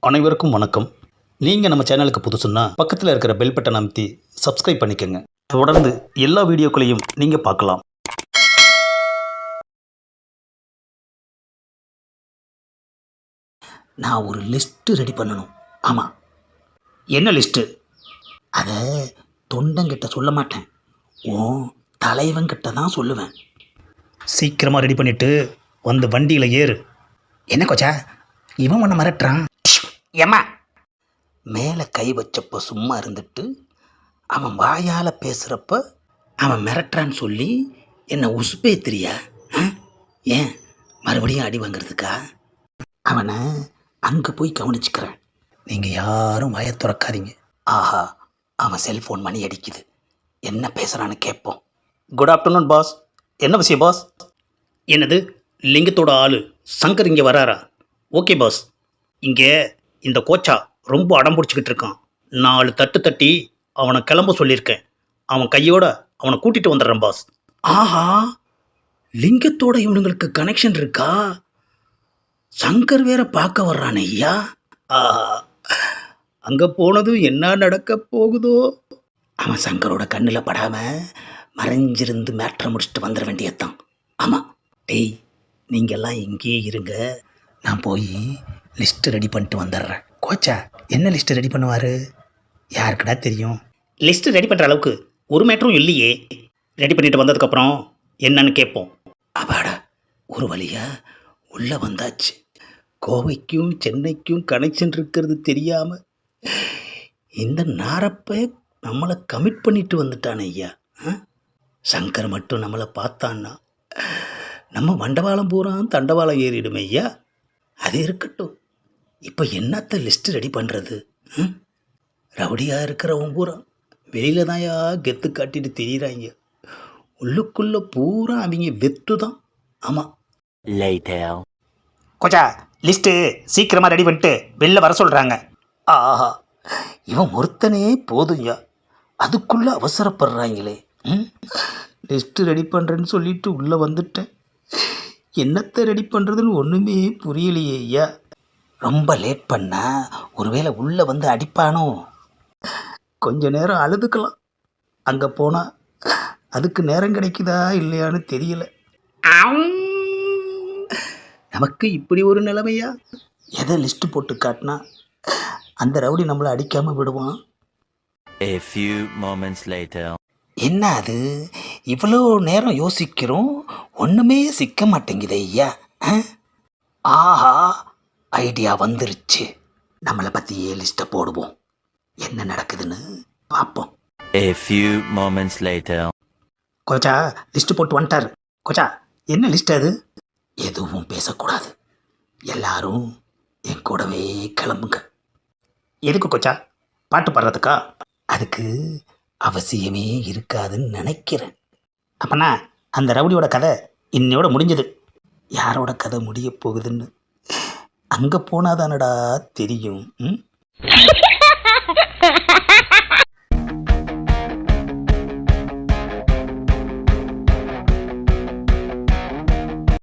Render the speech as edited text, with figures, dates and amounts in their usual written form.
அனைவருக்கும் வணக்கம். நீங்கள் நம்ம சேனலுக்கு புதுசுன்னா பக்கத்தில் இருக்கிற பெல் பட்டன் அமைத்தி சப்ஸ்கிரைப் பண்ணிக்கோங்க. தொடர்ந்து எல்லா வீடியோக்களையும் நீங்கள் பார்க்கலாம். நான் ஒரு லிஸ்ட்டு ரெடி பண்ணணும். ஆமாம். என்ன லிஸ்ட்டு? அதை தொண்டங்கிட்ட சொல்ல மாட்டேன், உன் தலைவன்கிட்ட தான் சொல்லுவேன். சீக்கிரமாக ரெடி பண்ணிவிட்டு வந்து வண்டியில் ஏறு. என்ன கொச்சா, இவன் ஒன்று மிரட்டுறான். ஏம்மா, மேலே கை வச்சப்போ சும்மா இருந்துட்டு அவன் வாயால் பேசுகிறப்ப அவன் மிரட்டுறான்னு சொல்லி என்னை உசுப்பேத்திரியா? ஏன் மறுபடியும் அடி வாங்கிறதுக்கா? அவனை அங்கே போய் கவனிச்சுக்கிறேன். நீங்கள் யாரும் வாயை திறக்காதீங்க. ஆஹா, அவன் செல்ஃபோன் மணி அடிக்குது. என்ன பேசுகிறான்னு கேட்போம். Good afternoon boss. என்ன விஷயம் பாஸ்? என்னது, லிங்கத்தோட ஆள் சங்கர் இங்கே வராரா? Okay boss. இங்கே இந்த கோச்சா ரொம்ப அடம் பிடிச்சிக்கிட்டு இருக்கான். 4 தட்டு தட்டி அவனை கிளம்ப சொல்லியிருக்கேன். அவன் கையோட அவனை கூட்டிகிட்டு வந்துடுறேன் பாஸ். ஆஹா, லிங்கத்தோட இவனுங்களுக்கு கனெக்ஷன் இருக்கா? சங்கர் வேற பார்க்க வர்றானே ஐயா. ஆஹா, அங்கே போனதும் என்ன நடக்க போகுதோ? அவன் சங்கரோட கண்ணில் படாமல் மறைஞ்சிருந்து மேட்ரை முடிச்சுட்டு வந்துட வேண்டியதுதான். ஆமாம். டேய், நீங்கள்லாம் இங்கேயே இருங்க, நான் போய் லிஸ்ட்டு ரெடி பண்ணிட்டு வந்துடுறேன். கோச்சா என்ன லிஸ்ட்டு ரெடி பண்ணுவார்? யாருக்குடா தெரியும்? லிஸ்ட்டு ரெடி பண்ணுற அளவுக்கு ஒரு மேட்டரும் இல்லையே. ரெடி பண்ணிட்டு வந்ததுக்கப்புறம் என்னன்னு கேட்போம். அப்பாடா, ஒரு வழியா உள்ளே வந்தாச்சு. கோவைக்கும் சென்னைக்கும் கனெக்ஷன் இருக்கிறது தெரியாமல் இந்த நாரப்பை நம்மளை கமிட் பண்ணிட்டு வந்துட்டானே ஐயா. சங்கர் மட்டும் நம்மளை பார்த்தான்னா நம்ம வண்டவாளம் பூரா தண்டவாளம் ஏறிடுமே ஐயா. அது இருக்கட்டும், இப்போ என்னத்த லிஸ்ட்டு ரெடி பண்ணுறது? ரவுடியாக இருக்கிறவன் பூரா வெளியில் தான் கெத்து காட்டிட்டு தெரியுறாங்க. உள்ளுக்குள்ளே பூரா அவங்க வெத்து தான். ஆமாம். கோச்சா, லிஸ்ட்டு சீக்கிரமாக ரெடி பண்ணிட்டு வெளில வர சொல்கிறாங்க. ஆஹா, இவன் ஒருத்தனே போதும்யா, அதுக்குள்ளே அவசரப்படுறாங்களே. லிஸ்ட்டு ரெடி பண்ணுறேன்னு சொல்லிட்டு உள்ளே வந்துட்டேன். என்னத்தை ரெடி பண்ணுறதுன்னு ஒன்றுமே புரியலையே ஐயா. ரொம்ப லேட் பண்ணால் ஒருவேளை உள்ளே வந்து அடிப்பானோ? கொஞ்ச நேரம் அழுதுக்கலாம். அங்கே போனால் அதுக்கு நேரம் கிடைக்குதா இல்லையான்னு தெரியல. நமக்கு இப்படி ஒரு நிலைமையா? எதை லிஸ்ட்டு போட்டு காட்டினா அந்த ரவுடி நம்மளை அடிக்காமல் விடுவான்? A few moments later. என்ன அது, இவ்வளோ நேரம் யோசிக்கிறோம், ஒன்றுமே சிக்க மாட்டேங்குதே ஐயா. ஆஹா, ஐடியா வந்துருச்சு. நம்மளை பற்றியே லிஸ்ட்டை போடுவோம், என்ன நடக்குதுன்னு பார்ப்போம். A few moments later. Kotecha list போட்டு வந்துட்டார். கோச்சா, என்ன லிஸ்ட் அது? எதுவும் பேசக்கூடாது, எல்லாரும் என் கூடவே கிளம்புங்க. எதுக்கு கொச்சா? பாட்டு பாடுறதுக்கா? அதுக்கு அவசியமே இருக்காதுன்னு நினைக்கிறேன். அப்பனா அந்த ரவுடியோட கதை இன்னையோட முடிஞ்சது. யாரோட கதை முடிய போகுதுன்னு அங்கே போனாதானடா தெரியும்.